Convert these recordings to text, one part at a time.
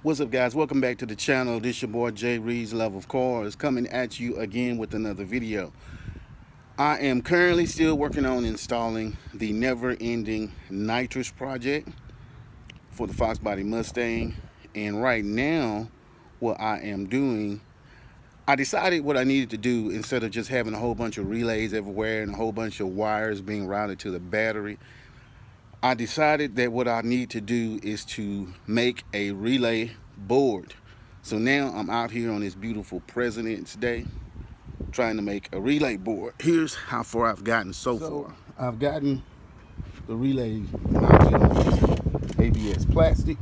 What's up, guys? Welcome back to the channel. This your boy Jay Reed's Love of Cars, coming at you again with another video. I am currently still working on installing the never-ending nitrous project for the Foxbody Mustang, and right now what I am doing, I decided what I needed to do. Instead of just having a whole bunch of relays everywhere and a whole bunch of wires being routed to the battery, I decided that what I need to do is to make a relay board. So now I'm out here on this beautiful President's Day trying to make a relay board. Here's how far I've gotten so far. I've gotten the relay mounted on this ABS plastic.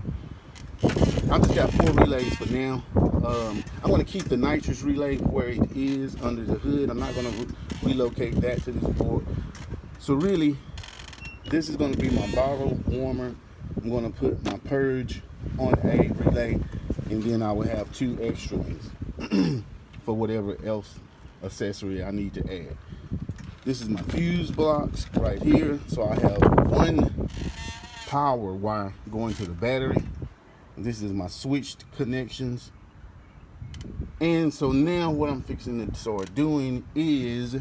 I just got 4 relays for now. I'm going to keep the nitrous relay where it is under the hood. I'm not going to relocate that to this board. So really, this is going to be my bottle warmer. I'm going to put my purge on a relay, and then I will have 2 extra ones for whatever else accessory I need to add. This is my fuse blocks right here. So I have 1 power wire going to the battery. This is my switched connections. And so now what I'm fixing to start doing is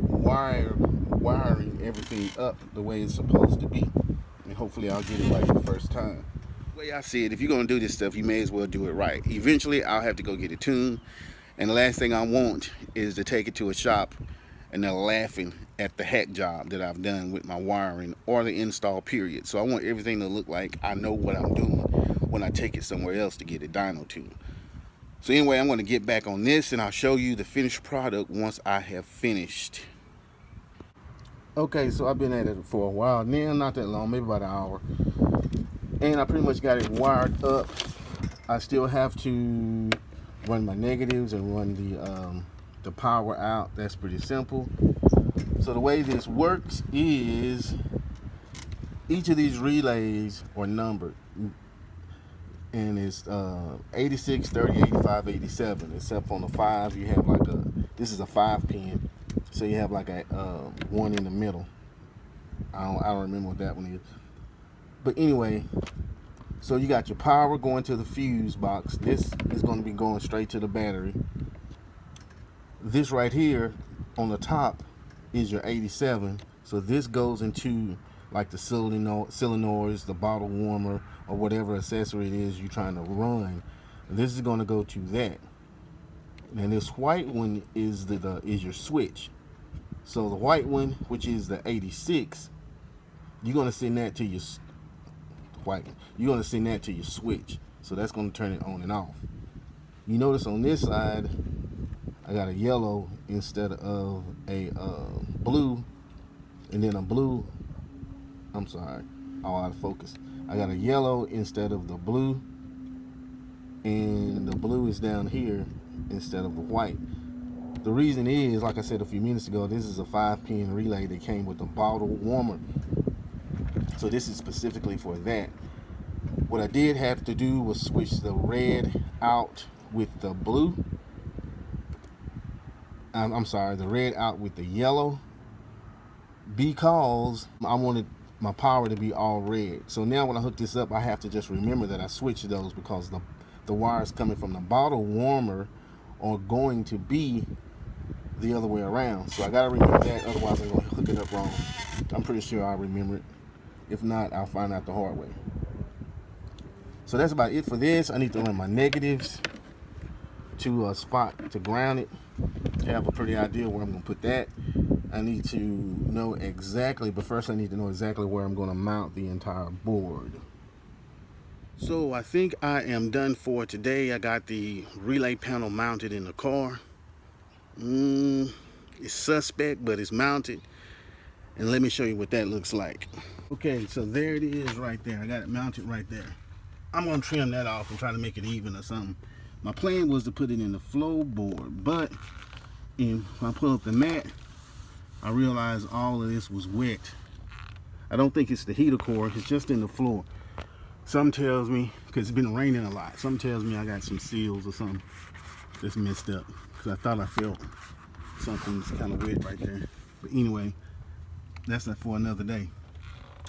wiring everything up the way it's supposed to be, and hopefully I'll get it right the first time. The way I see it, if you're gonna do this stuff, you may as well do it right. Eventually I'll have to go get it tuned, and the last thing I want is to take it to a shop and they're laughing at the hack job that I've done with my wiring or the install period. So I want everything to look like I know what I'm doing when I take it somewhere else to get it dyno tuned. So anyway, I'm going to get back on this and I'll show you the finished product once I have finished. Okay, so I've been at it for a while now, not that long, maybe about an hour, and I pretty much got it wired up. I still have to run my negatives and run the power out. That's pretty simple. So the way this works is each of these relays are numbered, and it's 86, 30, 85, 87, except on the 5 you have like this is a 5 pin. So you have like a 1 in the middle. I don't remember what that one is. But anyway, so you got your power going to the fuse box. This is going to be going straight to the battery. This right here on the top is your 87. So this goes into like the solenoids, the bottle warmer, or whatever accessory it is you're trying to run. This is going to go to that. And this white one is is your switch. So the white one, which is the 86, you're gonna send that to your You're gonna send that to your switch. So that's gonna turn it on and off. You notice on this side, I got a yellow instead of a blue, and then a blue. I'm sorry, all out of focus. I got a yellow instead of the blue, and the blue is down here instead of the white. The reason is, like I said a few minutes ago, this is a 5-pin relay that came with a bottle warmer. So this is specifically for that. What I did have to do was switch the red out with the blue. I'm sorry, the red out with the yellow, because I wanted my power to be all red. So now when I hook this up, I have to just remember that I switched those, because the wires coming from the bottle warmer are going to be the other way around. So I gotta remember that, otherwise I'm gonna hook it up wrong. I'm pretty sure I'll remember it. If not, I'll find out the hard way. So that's about it for this. I need to run my negatives to a spot to ground it. I have a pretty idea where I'm gonna put that. I need to know exactly, but first I need to know exactly where I'm gonna mount the entire board. So I think I am done for today. I got the relay panel mounted in the car. It's suspect, but it's mounted, and let me show you what that looks like. Okay, so there it is right there. I got it mounted right there. I'm gonna trim that off and try to make it even or something. My plan was to put it in the flow board, but when I pull up the mat, I realized all of this was wet. I don't think it's the heater core, it's just in the floor. Something tells me, because it's been raining a lot, something tells me I got some seals or something that's messed up. Because I thought I felt something's kind of wet right there. But anyway, that's for another day.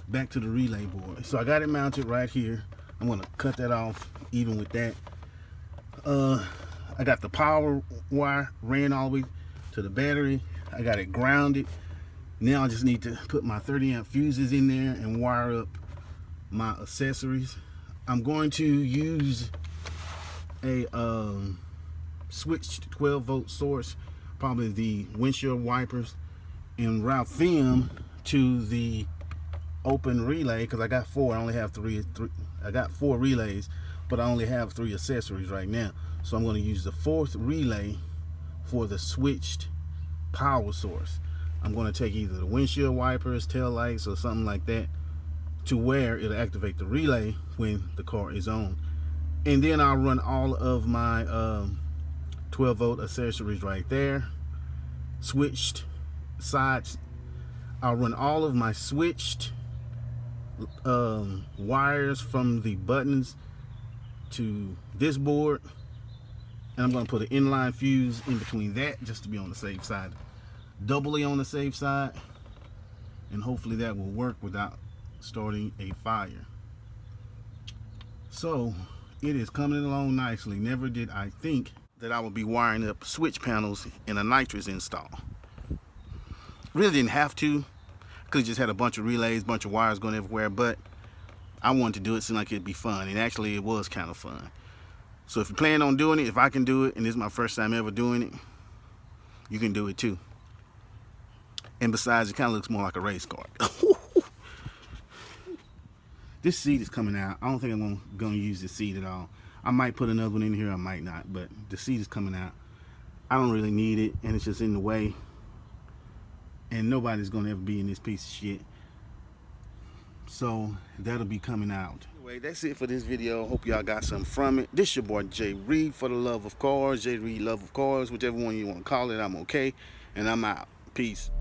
Back to the relay board. So I got it mounted right here. I'm gonna cut that off even with that. I got the power wire ran all the way to the battery. I got it grounded. Now I just need to put my 30 amp fuses in there and wire up my accessories. I'm going to use a switched 12 volt source, probably the windshield wipers, and route them to the open relay, because I got four. I only have three. I got 4 relays, but I only have 3 accessories right now. So I'm going to use the 4th relay for the switched power source. I'm going to take either the windshield wipers, tail lights, or something like that, to where it'll activate the relay when the car is on. And then I'll run all of my 12 volt accessories right there, switched sides. I'll run all of my switched wires from the buttons to this board, and I'm going to put an inline fuse in between that just to be on the safe side, doubly on the safe side, and hopefully that will work without starting a fire. So it is coming along nicely. Never did I think that I would be wiring up switch panels in a nitrous install. Really didn't have to. Could have just had a bunch of relays, bunch of wires going everywhere, but I wanted to do it. Seemed like it'd be fun, and actually it was kind of fun. So if you plan on doing it, if I can do it, and this is my first time ever doing it, you can do it too. And besides, it kind of looks more like a race car. This seat is coming out. I don't think I'm going to use this seat at all. I might put another one in here, I might not, but the seat is coming out. I don't really need it, and it's just in the way. And nobody's going to ever be in this piece of shit. So that'll be coming out. Anyway, that's it for this video. Hope y'all got something from it. This your boy Jay Reed for the love of cars. Jay Reed love of cars, whichever one you want to call it. I'm okay, and I'm out. Peace.